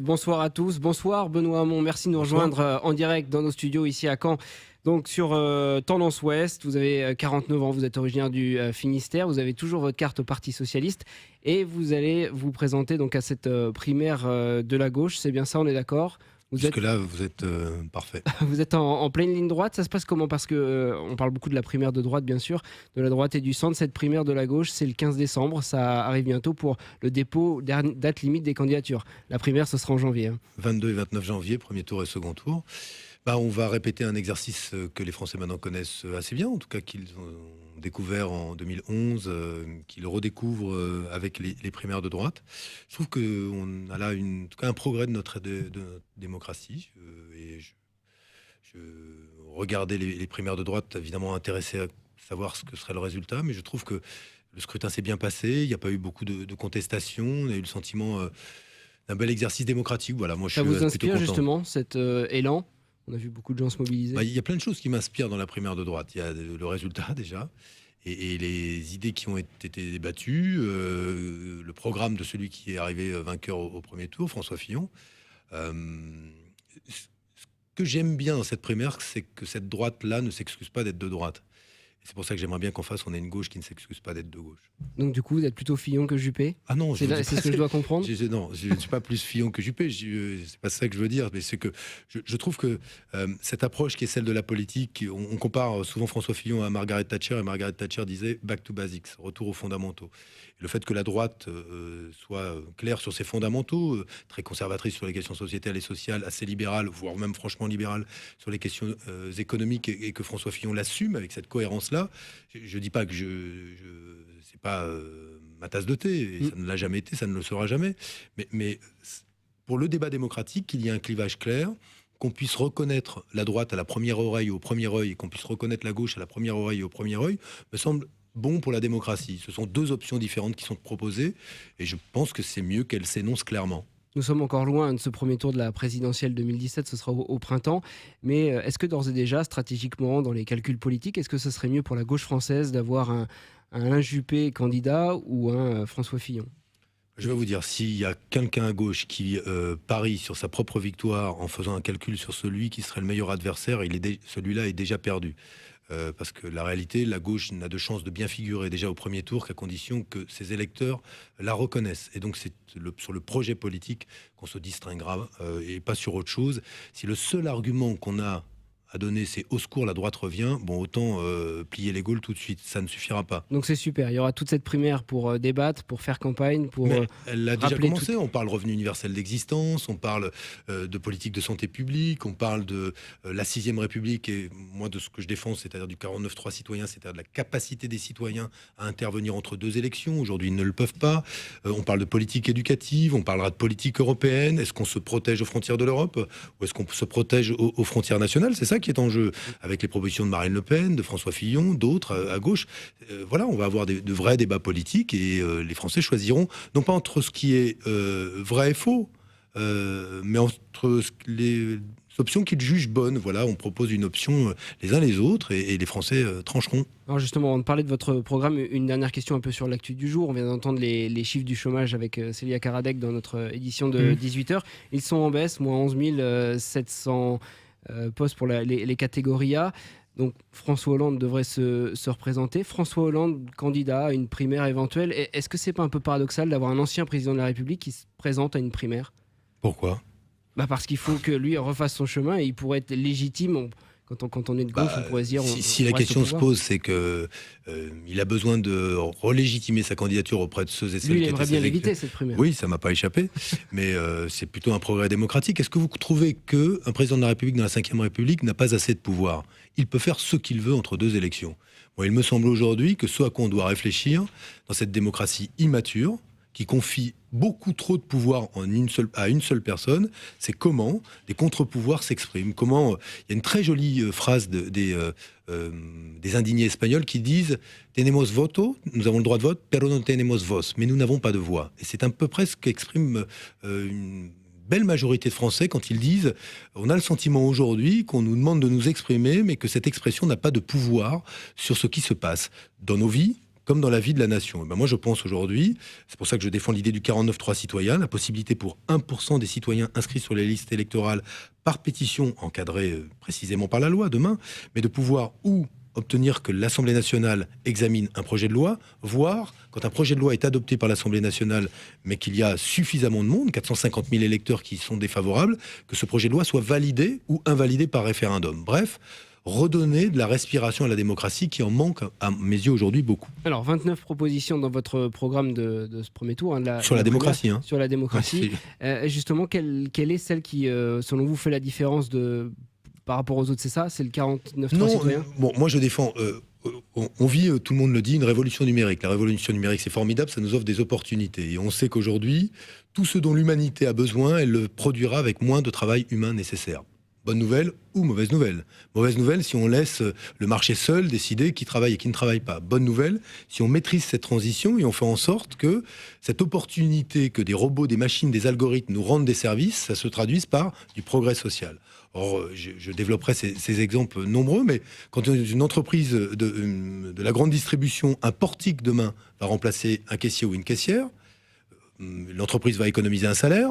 bonsoir à tous. Bonsoir Benoît Hamon, merci de nous rejoindre en direct dans nos studios ici à Caen. Donc sur Tendance Ouest, vous avez 49 ans, vous êtes originaire du Finistère, vous avez toujours votre carte au Parti Socialiste et vous allez vous présenter donc à cette primaire de la gauche, c'est bien ça, on est d'accord? Jusque-là, vous êtes parfait. Vous êtes en pleine ligne droite, ça se passe comment? Parce que on parle beaucoup de la primaire de droite, bien sûr, de la droite et du centre. Cette primaire de la gauche, c'est le 15 décembre, ça arrive bientôt pour le dépôt, date limite des candidatures. La primaire, ce sera en janvier. 22 et 29 janvier, premier tour et second tour. On va répéter un exercice que les Français maintenant connaissent assez bien, en tout cas qu'ils ont découvert en 2011, qu'ils redécouvrent avec les primaires de droite. Je trouve qu'on a là en tout cas un progrès de notre démocratie. Je regardais les primaires de droite, évidemment intéressé à savoir ce que serait le résultat, mais je trouve que le scrutin s'est bien passé, il n'y a pas eu beaucoup de contestations, on a eu le sentiment d'un bel exercice démocratique. Voilà, moi, ça vous inspire justement cet élan? On a vu beaucoup de gens se mobiliser. Il y a plein de choses qui m'inspirent dans la primaire de droite. Il y a le résultat déjà, et les idées qui ont été débattues, le programme de celui qui est arrivé vainqueur au premier tour, François Fillon. Ce que j'aime bien dans cette primaire, c'est que cette droite-là ne s'excuse pas d'être de droite. Et c'est pour ça que j'aimerais bien qu'en face, on ait une gauche qui ne s'excuse pas d'être de gauche. Donc du coup, vous êtes plutôt Fillon que Juppé? Ah non, c'est ce que je dois comprendre. Non, je ne suis pas plus Fillon que Juppé. C'est pas ça que je veux dire. Mais c'est que je trouve que cette approche qui est celle de la politique, on compare souvent François Fillon à Margaret Thatcher, et Margaret Thatcher disait « back to basics », retour aux fondamentaux. Et le fait que la droite soit claire sur ses fondamentaux, très conservatrice sur les questions sociétales et sociales, assez libérale, voire même franchement libérale sur les questions économiques, et que François Fillon l'assume avec cette cohérence-là. Je dis pas que c'est pas ma tasse de thé, et ça ne l'a jamais été, ça ne le sera jamais. Mais pour le débat démocratique, qu'il y ait un clivage clair, qu'on puisse reconnaître la droite à la première oreille, au premier œil, et qu'on puisse reconnaître la gauche à la première oreille et au premier œil, me semble bon pour la démocratie. Ce sont deux options différentes qui sont proposées, et je pense que c'est mieux qu'elles s'énoncent clairement. Nous sommes encore loin de ce premier tour de la présidentielle 2017, ce sera au printemps. Mais est-ce que d'ores et déjà, stratégiquement, dans les calculs politiques, est-ce que ce serait mieux pour la gauche française d'avoir un Alain Juppé candidat ou un François Fillon? Je vais vous dire, s'il y a quelqu'un à gauche qui parie sur sa propre victoire en faisant un calcul sur celui qui serait le meilleur adversaire, celui-là est déjà perdu. Parce que la réalité, la gauche n'a de chance de bien figurer déjà au premier tour qu'à condition que ses électeurs la reconnaissent. Et donc c'est sur le projet politique qu'on se distinguera et pas sur autre chose. Si le seul argument qu'on a à donner, c'est au secours, la droite revient, bon, autant plier les Gaules tout de suite, ça ne suffira pas. Donc c'est super, il y aura toute cette primaire pour débattre, pour faire campagne, pour elle a déjà commencé, on parle revenu universel d'existence, on parle de politique de santé publique, on parle de la 6e République, et moi de ce que je défends, c'est-à-dire du 49.3 citoyen, c'est-à-dire de la capacité des citoyens à intervenir entre deux élections. Aujourd'hui, ils ne le peuvent pas. On parle de politique éducative, on parlera de politique européenne. Est-ce qu'on se protège aux frontières de l'Europe ou est-ce qu'on se protège aux frontières nationales? C'est ça qui est en jeu, avec les propositions de Marine Le Pen, de François Fillon, d'autres à gauche. Voilà, on va avoir de vrais débats politiques, et les Français choisiront, non pas entre ce qui est vrai et faux, mais entre les options qu'ils jugent bonnes. Voilà, on propose une option les uns les autres, et les Français trancheront. Alors justement, on parlait de votre programme, une dernière question un peu sur l'actu du jour. On vient d'entendre les chiffres du chômage avec Célia Karadec dans notre édition de 18h. Ils sont en baisse, moins 11 700 postes pour les catégories A. Donc François Hollande devrait se représenter. François Hollande, candidat à une primaire éventuelle. Est-ce que c'est pas un peu paradoxal d'avoir un ancien président de la République qui se présente à une primaire? Pourquoi? Parce qu'il faut que lui refasse son chemin, et il pourrait être légitime. Quand on est de gauche, on pourrait se dire... Si la question se pose, c'est qu'il a besoin de relégitimer sa candidature auprès de ceux et celles lui, qui il aimerait bien l'éviter, cette primaire. Oui, ça ne m'a pas échappé, mais c'est plutôt un progrès démocratique. Est-ce que vous trouvez qu'un président de la République dans la 5e République n'a pas assez de pouvoir? Il peut faire ce qu'il veut entre deux élections. Bon, il me semble aujourd'hui que ce à quoi on doit réfléchir dans cette démocratie immature, qui confie beaucoup trop de pouvoir à une seule personne, c'est comment des contre-pouvoirs s'expriment. Comment il y a une très jolie phrase des indignés espagnols qui disent « Tenemos voto », nous avons le droit de vote, « pero no tenemos voz », mais nous n'avons pas de voix. Et c'est un peu près ce qu'exprime une belle majorité de Français quand ils disent « On a le sentiment aujourd'hui qu'on nous demande de nous exprimer, mais que cette expression n'a pas de pouvoir sur ce qui se passe dans nos vies, comme dans la vie de la nation. Moi, je pense aujourd'hui, c'est pour ça que je défends l'idée du 49.3 citoyen, la possibilité pour 1% des citoyens inscrits sur les listes électorales par pétition, encadrée précisément par la loi demain, mais de pouvoir obtenir que l'Assemblée nationale examine un projet de loi, voire, quand un projet de loi est adopté par l'Assemblée nationale, mais qu'il y a suffisamment de monde, 450 000 électeurs qui sont défavorables, que ce projet de loi soit validé ou invalidé par référendum. Bref, redonner de la respiration à la démocratie qui en manque, à mes yeux, aujourd'hui beaucoup. Alors, 29 propositions dans votre programme de ce premier tour. Sur la démocratie. Sur la démocratie. Justement, quelle est celle qui, selon vous, fait la différence par rapport aux autres? C'est ça? C'est le 49.3 citoyen? Bon, moi je défends... on vit, tout le monde le dit, une révolution numérique. La révolution numérique, c'est formidable, ça nous offre des opportunités. Et on sait qu'aujourd'hui, tout ce dont l'humanité a besoin, elle le produira avec moins de travail humain nécessaire. Bonne nouvelle ou mauvaise nouvelle? Mauvaise nouvelle si on laisse le marché seul décider qui travaille et qui ne travaille pas. Bonne nouvelle si on maîtrise cette transition et on fait en sorte que cette opportunité que des robots, des machines, des algorithmes nous rendent des services, ça se traduise par du progrès social. Or, je développerai ces exemples nombreux, mais quand une entreprise de la grande distribution, un portique demain, va remplacer un caissier ou une caissière, l'entreprise va économiser un salaire.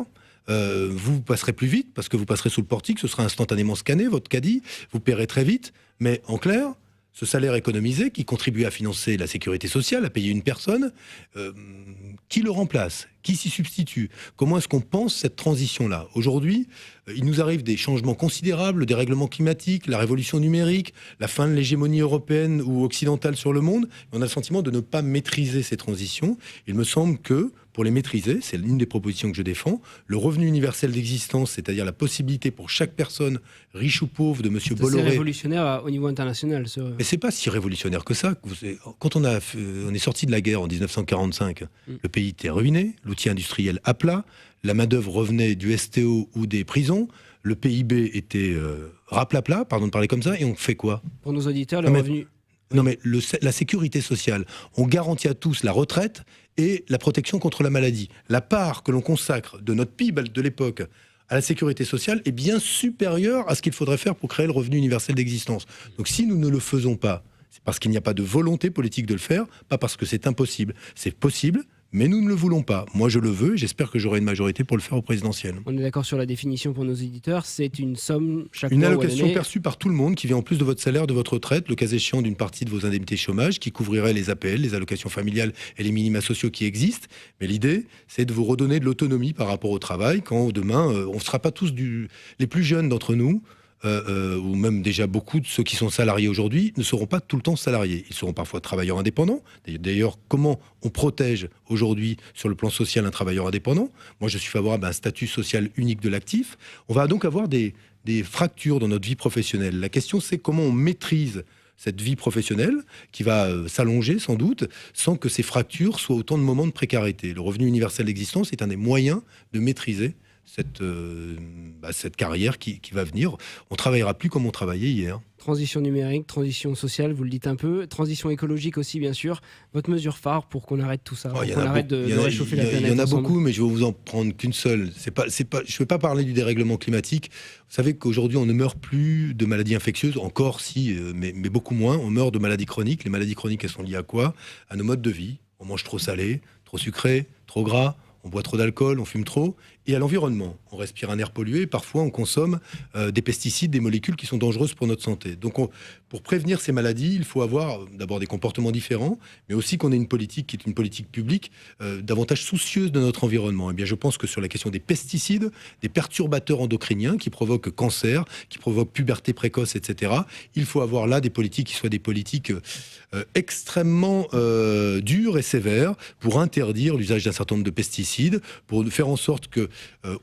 Vous passerez plus vite parce que vous passerez sous le portique, ce sera instantanément scanné, votre caddie, vous paierez très vite, mais en clair, ce salaire économisé qui contribue à financer la sécurité sociale, à payer une personne, qui le remplace? Qui s'y substitue? Comment est-ce qu'on pense cette transition-là? Aujourd'hui, il nous arrive des changements considérables, le dérèglement climatique, la révolution numérique, la fin de l'hégémonie européenne ou occidentale sur le monde. On a le sentiment de ne pas maîtriser ces transitions. Il me semble que, pour les maîtriser, c'est l'une des propositions que je défends, le revenu universel d'existence, c'est-à-dire la possibilité pour chaque personne, riche ou pauvre, de Monsieur Bolloré... C'est révolutionnaire au niveau international. Mais c'est pas si révolutionnaire que ça. Quand on est sorti de la guerre en 1945, le pays était ruiné, l'outil industriel à plat, la main-d'œuvre revenait du STO ou des prisons, le PIB était raplapla, pardon de parler comme ça, et on fait quoi? Pour nos auditeurs, le revenu... Non mais la sécurité sociale, on garantit à tous la retraite et la protection contre la maladie. La part que l'on consacre de notre PIB de l'époque à la sécurité sociale est bien supérieure à ce qu'il faudrait faire pour créer le revenu universel d'existence. Donc si nous ne le faisons pas, c'est parce qu'il n'y a pas de volonté politique de le faire, pas parce que c'est impossible. C'est possible, mais nous ne le voulons pas. Moi, je le veux et j'espère que j'aurai une majorité pour le faire au présidentiel. On est d'accord sur la définition pour nos éditeurs. C'est une somme chaque mois. Une allocation perçue par tout le monde qui vient en plus de votre salaire, de votre retraite, le cas échéant d'une partie de vos indemnités chômage, qui couvrirait les APL, les allocations familiales et les minima sociaux qui existent. Mais l'idée, c'est de vous redonner de l'autonomie par rapport au travail quand demain, on ne sera pas tous les plus jeunes d'entre nous, ou même déjà beaucoup de ceux qui sont salariés aujourd'hui, ne seront pas tout le temps salariés. Ils seront parfois travailleurs indépendants. D'ailleurs, comment on protège aujourd'hui sur le plan social un travailleur indépendant? Moi, je suis favorable à un statut social unique de l'actif. On va donc avoir des fractures dans notre vie professionnelle. La question, c'est comment on maîtrise cette vie professionnelle qui va s'allonger sans doute, sans que ces fractures soient autant de moments de précarité. Le revenu universel d'existence est un des moyens de maîtriser cette carrière qui va venir. On ne travaillera plus comme on travaillait hier. Transition numérique, transition sociale, vous le dites un peu. Transition écologique aussi, bien sûr. Votre mesure phare pour qu'on arrête tout ça, qu'on arrête de réchauffer la planète. Il y en a beaucoup, mais je vais vous en prendre qu'une seule. Je ne vais pas parler du dérèglement climatique. Vous savez qu'aujourd'hui, on ne meurt plus de maladies infectieuses, encore si, mais beaucoup moins. On meurt de maladies chroniques. Les maladies chroniques, elles sont liées à quoi? À nos modes de vie. On mange trop salé, trop sucré, trop gras. On boit trop d'alcool, on fume trop, et à l'environnement. On respire un air pollué, parfois on consomme des pesticides, des molécules qui sont dangereuses pour notre santé. Donc pour prévenir ces maladies, il faut avoir d'abord des comportements différents, mais aussi qu'on ait une politique qui est une politique publique davantage soucieuse de notre environnement. Et bien je pense que sur la question des pesticides, des perturbateurs endocriniens qui provoquent cancer, qui provoquent puberté précoce, etc., il faut avoir là des politiques qui soient des politiques extrêmement dures et sévères pour interdire l'usage d'un certain nombre de pesticides, pour faire en sorte que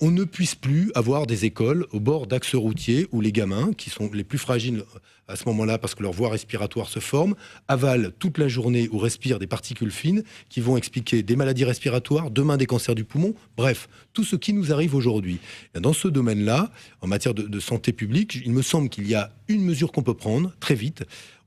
on ne puisse plus avoir des écoles au bord d'axes routiers où les gamins, qui sont les plus fragiles à ce moment-là parce que leur voie respiratoire se forme, avalent toute la journée ou respirent des particules fines qui vont expliquer des maladies respiratoires, demain des cancers du poumon, bref, tout ce qui nous arrive aujourd'hui. Dans ce domaine-là, en matière de santé publique, il me semble qu'il y a une mesure qu'on peut prendre très vite.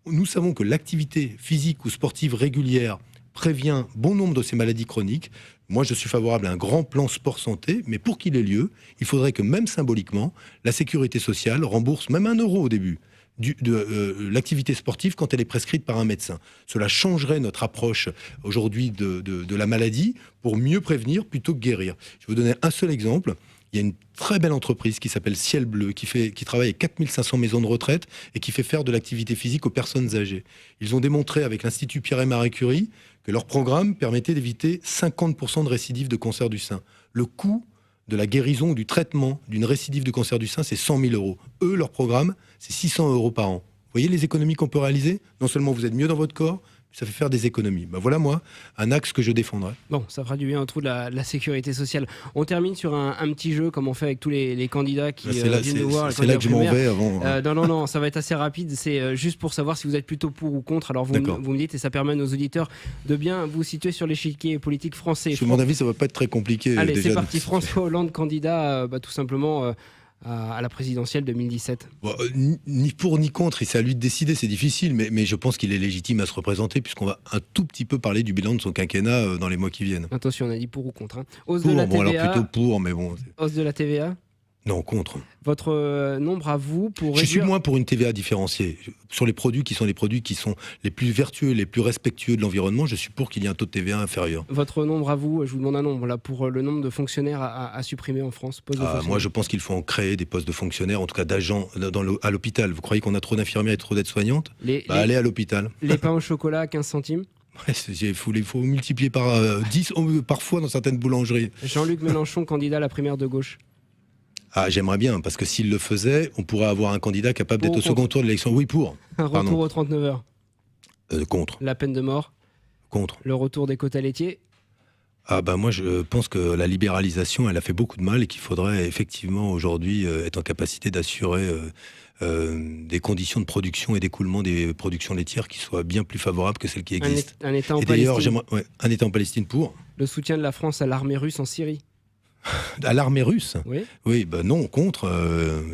Nous savons que l'activité physique ou sportive régulière prévient bon nombre de ces maladies chroniques. Moi, je suis favorable à un grand plan sport-santé, mais pour qu'il ait lieu, il faudrait que, même symboliquement, la sécurité sociale rembourse même 1 euro au début l'activité sportive quand elle est prescrite par un médecin. Cela changerait notre approche aujourd'hui de la maladie pour mieux prévenir plutôt que guérir. Je vais vous donner un seul exemple. Il y a une très belle entreprise qui s'appelle Ciel Bleu, qui travaille avec 4500 maisons de retraite et qui fait faire de l'activité physique aux personnes âgées. Ils ont démontré avec l'Institut Pierre et Marie Curie que leur programme permettait d'éviter 50% de récidive de cancer du sein. Le coût de la guérison ou du traitement d'une récidive de cancer du sein, c'est 100 000 euros. Eux, leur programme, c'est 600 euros par an. Vous voyez les économies qu'on peut réaliser ? Non seulement vous êtes mieux dans votre corps, ça fait faire des économies. Ben voilà, moi, un axe que je défendrai. Bon, ça fera du bien au trou de la sécurité sociale. On termine sur un petit jeu, comme on fait avec tous les candidats qui viennent nous voir. C'est là que je m'en vais avant. Non, ça va être assez rapide. C'est juste pour savoir si vous êtes plutôt pour ou contre. Alors, vous me dites, et ça permet à nos auditeurs de bien vous situer sur l'échiquier politique français. À mon avis, ça ne va pas être très compliqué. Allez, c'est parti. François Hollande, candidat, tout simplement... à la présidentielle 2017. Bon, ni pour ni contre, et c'est à lui de décider, c'est difficile, mais je pense qu'il est légitime à se représenter, puisqu'on va un tout petit peu parler du bilan de son quinquennat dans les mois qui viennent. Attention, on a dit pour ou contre. Hausse de la TVA. Alors plutôt pour, mais bon. Hausse de la TVA. Non, contre. Votre nombre à vous pour réduire... Je suis moins pour une TVA différenciée. Sur les produits qui sont les plus vertueux, les plus respectueux de l'environnement, je suis pour qu'il y ait un taux de TVA inférieur. Votre nombre à vous, je vous demande un nombre là, pour le nombre de fonctionnaires à supprimer en France. Moi, je pense qu'il faut en créer des postes de fonctionnaires, en tout cas d'agents à l'hôpital. Vous croyez qu'on a trop d'infirmières et trop d'aides-soignantes ? Allez à l'hôpital. Les pains au chocolat à 15 centimes. Il faut multiplier par 10 parfois dans certaines boulangeries. Jean-Luc Mélenchon, candidat à la primaire de gauche. J'aimerais bien, parce que s'il le faisait, on pourrait avoir un candidat capable d'être au second tour de l'élection. Oui, pour. Un retour aux 39 heures. Contre. La peine de mort. Contre. Le retour des quotas laitiers. Moi, je pense que la libéralisation, elle a fait beaucoup de mal et qu'il faudrait effectivement aujourd'hui être en capacité d'assurer des conditions de production et d'écoulement des productions laitières qui soient bien plus favorables que celles qui existent. Un État en et d'ailleurs, un État en Palestine pour. Le soutien de la France à l'armée russe en Syrie. À l'armée russe ? Oui, non, contre.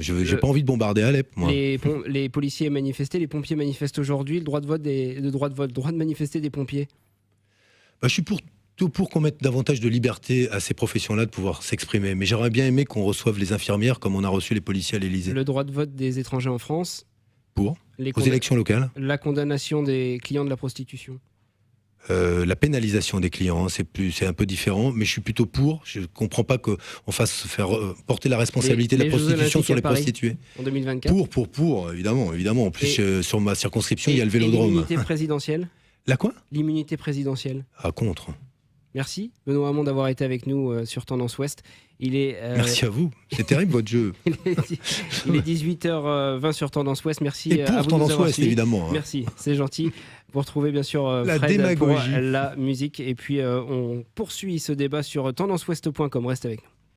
J'ai pas envie de bombarder Alep, moi. Les policiers manifestaient, les pompiers manifestent aujourd'hui. Le droit de manifester des pompiers. Je suis pour qu'on mette davantage de liberté à ces professions-là de pouvoir s'exprimer. Mais j'aurais bien aimé qu'on reçoive les infirmières comme on a reçu les policiers à l'Élysée. Le droit de vote des étrangers en France. Pour aux élections locales. La condamnation des clients de la prostitution. La pénalisation des clients, c'est un peu différent, mais je suis plutôt pour. Je ne comprends pas qu'on fasse porter la responsabilité de la prostitution sur les prostituées. En 2024. Pour, évidemment. En plus, sur ma circonscription, il y a le Vélodrome. L'immunité présidentielle. La quoi ? L'immunité présidentielle. Contre. Merci Benoît Hamon d'avoir été avec nous sur Tendance Ouest. Merci à vous. C'est terrible votre jeu. Il est 18h20 sur Tendance Ouest. Merci et pour à vous Tendance de nous avoir Ouest, suivis. Évidemment. Merci, c'est gentil. Vous retrouvez bien sûr la Fred démagogie pour la musique. Et puis on poursuit ce débat sur tendanceouest.com. Reste avec nous.